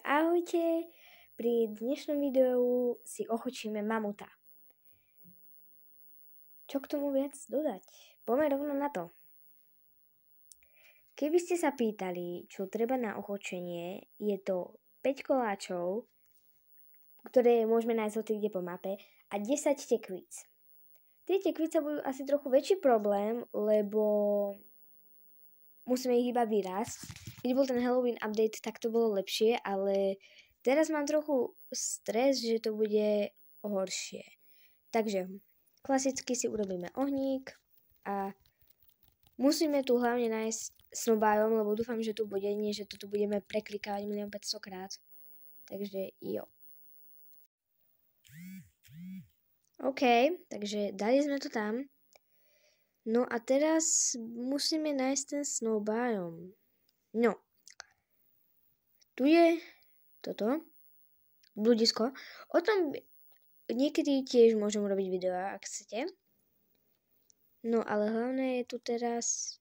ahojte, pri dnešnom videu si ochočíme mamuta. Čo k tomu viac dodať? Poďme rovno na to. Keby ste sa pýtali, čo treba na ochočenie, je to 5 koláčov, ktoré môžeme nájsť hoci po mape, a 10 tekvíc. Tie tekvice budú asi trochu väčší problém, lebo musíme ich iba vyrásť. Keď bol ten Halloween update, tak to bolo lepšie, ale teraz mám trochu stres, že to bude horšie. Takže klasicky si urobíme ohník a musíme tu hlavne nájsť snowbiome, lebo dúfam, že tu bude, nie že to tu budeme preklikávať 1 500 krát. Takže jo. OK, takže dali sme to tam. No a teraz musíme nájsť ten snowbiome. No. Tu je toto. Bludisko. O tom niekedy tiež môžem robiť videá, ak chcete. No ale hlavné je tu teraz...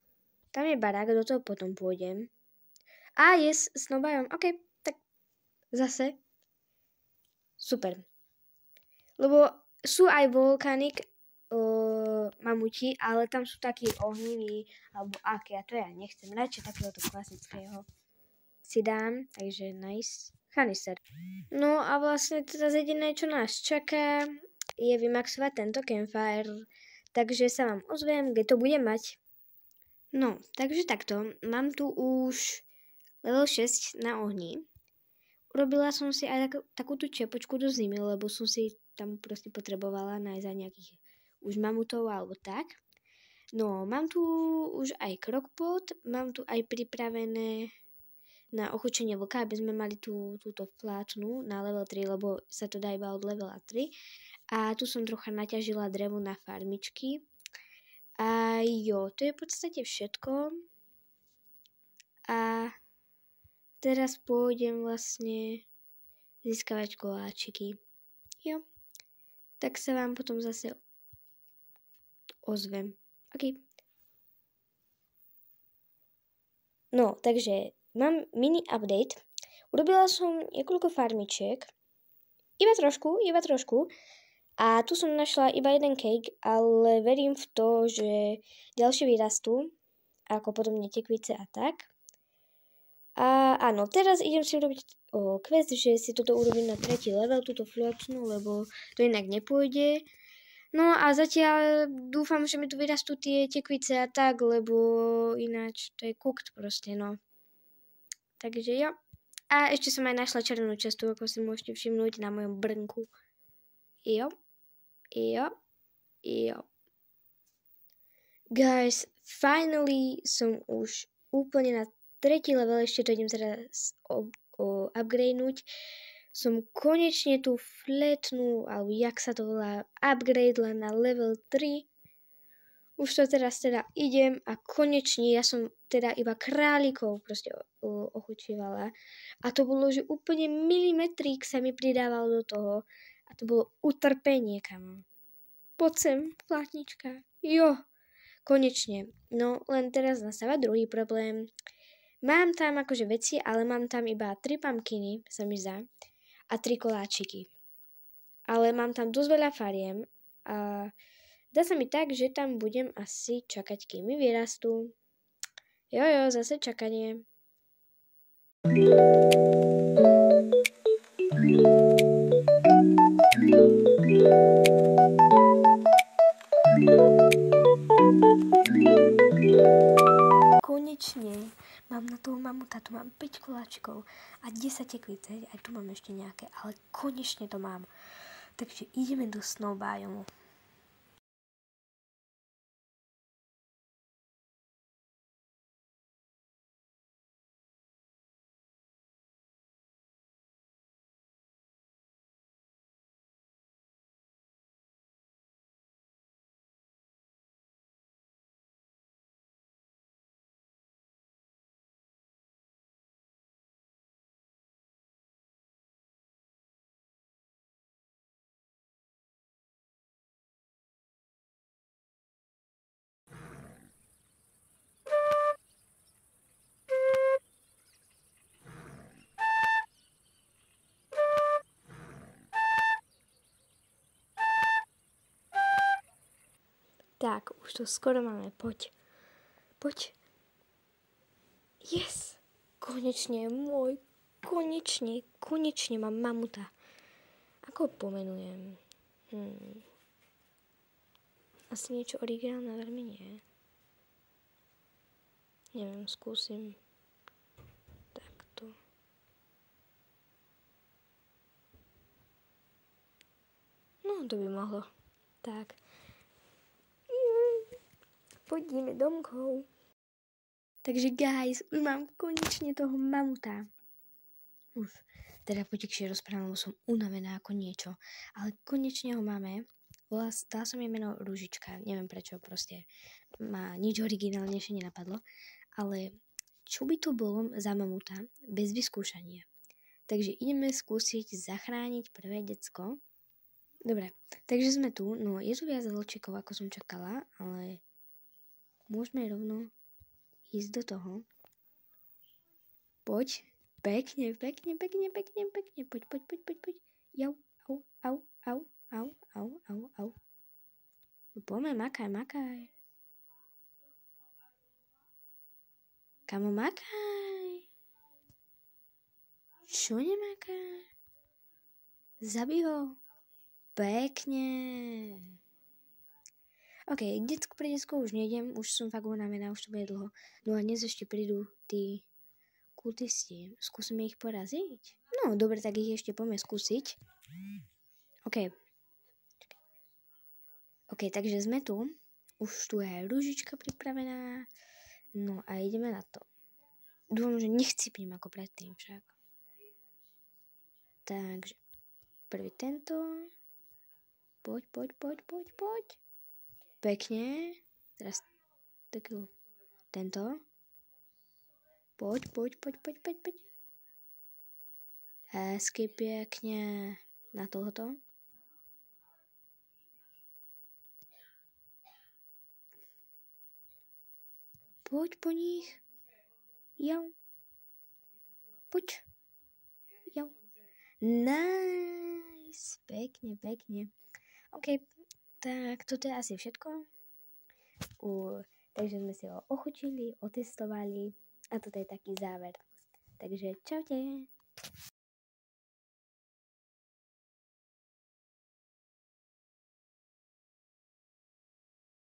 Tam je barák, do toho potom pôjdem. Yes, snowbiome. OK, tak zase. Super. Lebo sú aj volcanic mamuti, ale tam sú takí ohniví, alebo aké, a to ja nechcem. Radšej takéhoto klasického si dám, takže nice. Kanister. No a vlastne teraz jediné, čo nás čaká, je vymaxovať tento campfire, takže sa vám ozvem, kde to budem mať. No, takže takto, mám tu už level 6 na ohni. Urobila som si aj takúto čepočku do zimy, lebo som si tam proste potrebovala nájsť aj nejakých už mamutov alebo tak. No, mám tu už aj crockpot, mám tu aj pripravené na ochočenie vlka, aby sme mali túto fláčnu na level 3, lebo sa to dá iba od levela 3. A tu som trocha naťažila drevo na farmičky. A jo, to je v podstate všetko. A teraz pôjdem vlastne získavať koláčiky. Jo. Tak sa vám potom zase ozvem. OK. No, takže mám mini update. Urobila som niekoľko farmičiek. Iba trošku. A tu som našla iba jeden cake, ale verím v to, že ďalšie vyrastú. Ako potom tekvice a tak. A áno, teraz idem si urobiť quest, že si toto urobím na 3. level, túto fločnú, lebo to inak nepôjde. No a zatiaľ dúfam, že mi tu vyrastú tie tekvice a tak, lebo ináč to je cooked proste, no. Takže jo. A ešte som aj našla červenú čestu, ako si môžete všimnúť na mojom brnku. Jo. Guys, finally som už úplne na 3. level, ešte to idem teraz upgradenúť. Som konečne tú flatnú, alebo jak sa to volá, upgrade len na level 3. Už to teraz teda idem a konečne ja som teda iba králikov proste ochočievala. A to bolo, že úplne milimetrík sa mi pridával do toho. A to bolo utrpenie, kam. Poď sem, flatnička. Jo, konečne. No, len teraz nastáva druhý problém. Mám tam akože veci, ale mám tam iba 3 pumpkiny, sa mi zdá, a 3 koláčiky. Ale mám tam dosť veľa fariem a dá sa mi tak, že tam budem asi čakať, kým mi vyrastú. Jo, zase čakanie. Konečne mám na toho mamuta, tu mám 5 koláčikov a 10 tekvíc, aj tu mám ešte nejaké, ale konečne to mám. Takže ideme do snowbiomu. Tak, už to skoro máme, poď. Poď. Yes! Konečne, môj, konečne mám mamuta. Ako ho pomenujem? Asi niečo originálne, veľmi nie. Neviem, skúsim takto. No, to by mohlo. Tak. Poďme domkov. Takže guys, už mám konečne toho mamuta. Už. Teda potichšie rozprávam, lebo som unavená ako niečo. Ale konečne ho máme. Dala som jej meno Ružička. Neviem prečo, proste ma nič originálnejšie nenapadlo. Ale čo by to bolo za mamuta bez vyskúšania? Takže ideme skúsiť zachrániť prvé decko. Dobre, takže sme tu. No, je tu viac vlčikov, ako som čakala, ale môžeme rovno ísť do toho. Poď. Pekne. Poď. Jau, au. Poďme, makaj. Kamo, makaj. Čo nemakáš? Zabij ho. Pekne. OK, pre detsko už nejdem, už som fakt unavená, už to bude dlho. No a dnes ešte prídu tí kultisti. Skúsime ich poraziť? No, dobre, tak ich ešte poďme skúsiť. OK, takže sme tu. Už tu je Ružička pripravená. No a ideme na to. Dúfam, že nechcipím ako predtým však. Takže prvý tento. Poď. Pekne. Teraz takú. Tento. Poď. Hezky pekne. Na tohoto. Poď po nich. Jau. Poď. Jau. Nice. Pekne. OK, tak toto je asi všetko. Takže sme si ho ochutili, otestovali a toto je taký záver. Takže čaute.